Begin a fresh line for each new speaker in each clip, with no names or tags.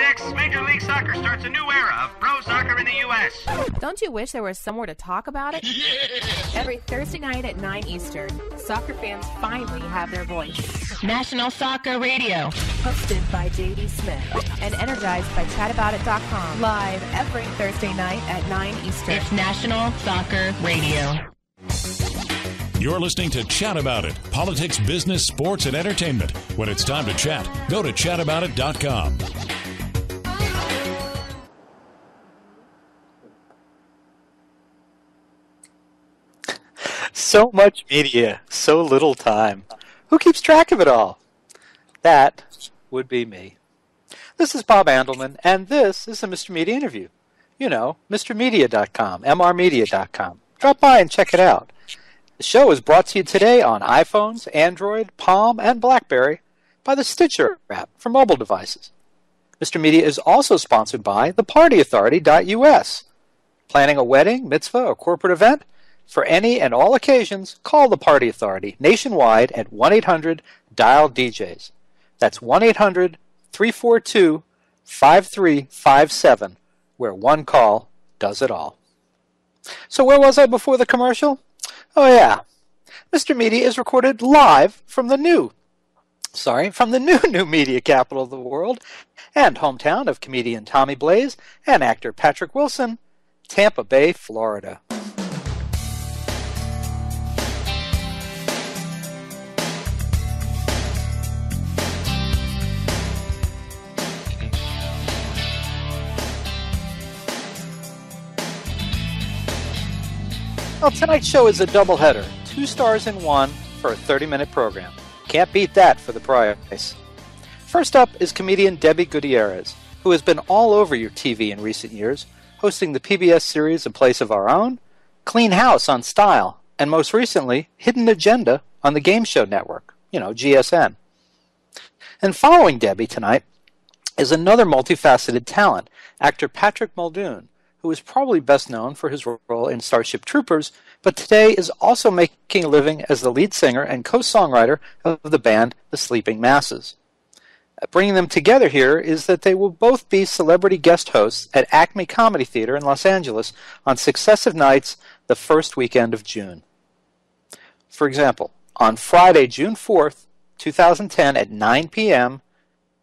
Next, Major League Soccer starts a new era of pro soccer in the U.S.
Don't you wish there was somewhere to talk about it? Every Thursday night at 9 Eastern, soccer fans finally have their voice.
National Soccer Radio.
Hosted by J.D. Smith and energized by chatabout.com. Live every Thursday night at 9 Eastern.
It's National Soccer Radio.
You're listening to Chat About It. Politics, business, sports, and entertainment. When it's time to chat, go to chataboutit.com.
So much media, so little time. Who keeps track of it all? That would be me. This is Bob Andelman, and this is the Mr. Media Interview. You know, MrMedia.com, MRmedia.com. Drop by and check it out. The show is brought to you today on iPhones, Android, Palm, and BlackBerry by the Stitcher app for mobile devices. Mr. Media is also sponsored by thepartyauthority.us. Planning a wedding, mitzvah, or corporate event? For any and all occasions, call the Party Authority nationwide at 1-800-DIAL-DJs. That's 1-800-342-5357, where one call does it all. So where was I before the commercial? Oh yeah, Mr. Media is recorded live from the new media capital of the world and hometown of comedian Tommy Blaze and actor Patrick Wilson, Tampa Bay, Florida. Well, tonight's show is a doubleheader, 2 stars in one for a 30-minute program. Can't beat that for the price. First up is comedian Debi Gutierrez, who has been all over your TV in recent years, hosting the PBS series A Place of Our Own, Clean House on Style, and most recently, Hidden Agenda on the Game Show Network, GSN. And following Debi tonight is another multifaceted talent, actor Patrick Muldoon, who is probably best known for his role in Starship Troopers, but today is also making a living as the lead singer and co-songwriter of the band The Sleeping Masses. Bringing them together here is that they will both be celebrity guest hosts at Acme Comedy Theater in Los Angeles on successive nights the first weekend of June. For example, on Friday, June 4th, 2010 at 9 p.m.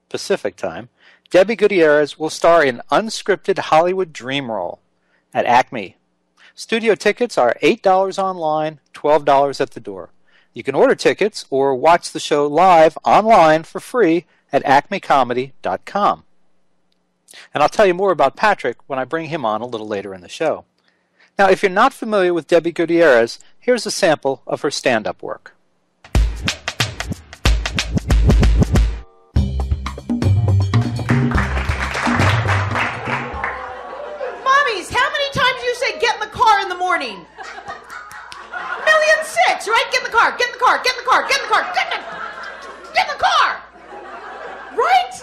Pacific Time, Debi Gutierrez will star in Unscripted Hollywood Dream Role at Acme. Studio tickets are $8 online, $12 at the door. You can order tickets or watch the show live online for free at acmecomedy.com. And I'll tell you more about Patrick when I bring him on a little later in the show. Now, if you're not familiar with Debi Gutierrez, here's a sample of her stand-up work.
Get in the car in the morning. 1,000,006, right? Get in the car, get in the car, get in the car, get in the car, get in the car. Right?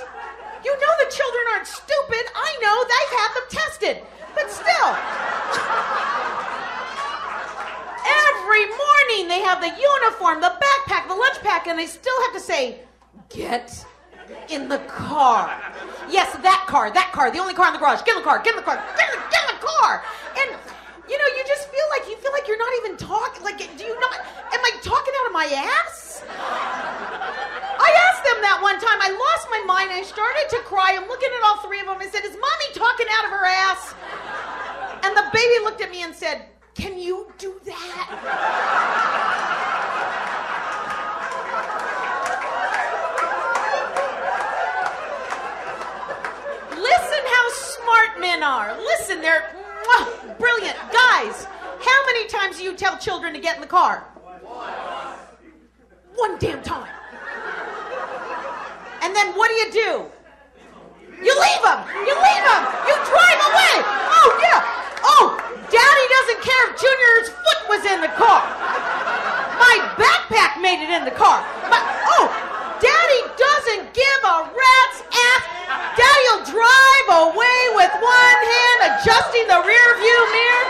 You know the children aren't stupid. I know, they have them tested. But still. Every morning they have the uniform, the backpack, the lunch pack, and they still have to say, get in the car. Yes, that car, the only car in the garage. Get in the car, get in the car, get in the car. And, you just feel like you're not even talking. Like, am I talking out of my ass? I asked them that one time. I lost my mind. I started to cry. I'm looking at all three of them. I said, is Mommy talking out of her ass? And the baby looked at me and said, can you do that? Listen how smart men are. Listen, they're brilliant. Guys, how many times do you tell children to get in the car? One damn time. And then what do? You leave them. You drive away. Oh, yeah. Oh, Daddy doesn't care if Junior's foot was in the car. My backpack made it in the car. Daddy doesn't give a rat's ass. Daddy'll drive away with one hand adjusting the rear view mirror.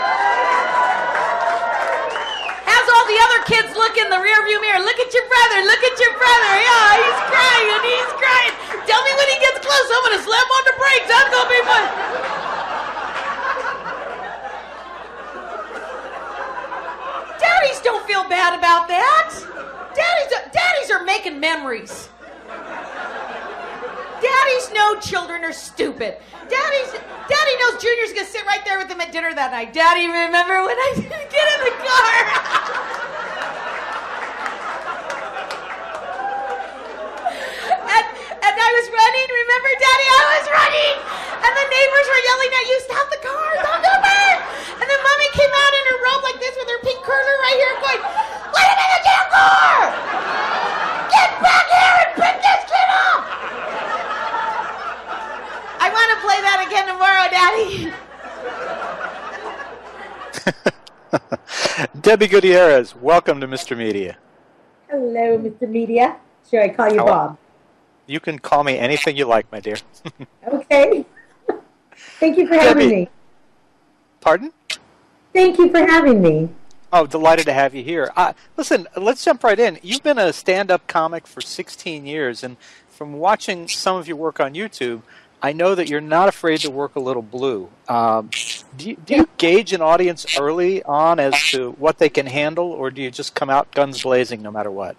Has all the other kids look in the rear view mirror. Look at your brother. Yeah, he's crying. Tell me when he gets close. I'm going to slam on the brakes. about that. Daddies are making memories. Daddies know children are stupid. Daddy knows Junior's gonna sit right there with them at dinner that night. Daddy, remember when I didn't get in the car? and I was running. Remember, Daddy, I was running, and the neighbors were yelling at you, "Stop the car! Stop the car!" And then Mommy came out in her robe like this with her pink curler right here, going, "Let him in the damn car! Get back here and pick this kid up!" I want to play that again tomorrow, Daddy.
Debi Gutierrez, welcome to Mr. Media.
Hello, Mr. Media. Should I call you Bob?
You can call me anything you like, my dear.
Okay. Thank you for having me.
Pardon?
Thank you for having me.
Oh, delighted to have you here. Listen, let's jump right in. You've been a stand-up comic for 16 years, and from watching some of your work on YouTube, I know that you're not afraid to work a little blue. Do you gauge an audience early on as to what they can handle, or do you just come out guns blazing no matter what?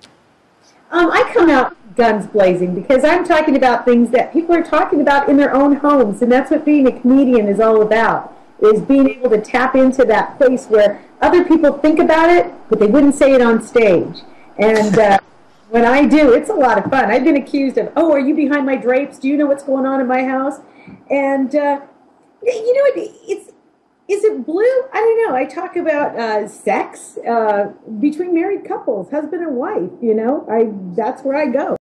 I come out guns blazing because I'm talking about things that people are talking about in their own homes, and that's what being a comedian is all about, is being able to tap into that place where other people think about it, but they wouldn't say it on stage. And when I do, it's a lot of fun. I've been accused of, "Oh, are you behind my drapes? Do you know what's going on in my house?" And, is it blue? I don't know. I talk about sex between married couples, husband and wife, that's where I go.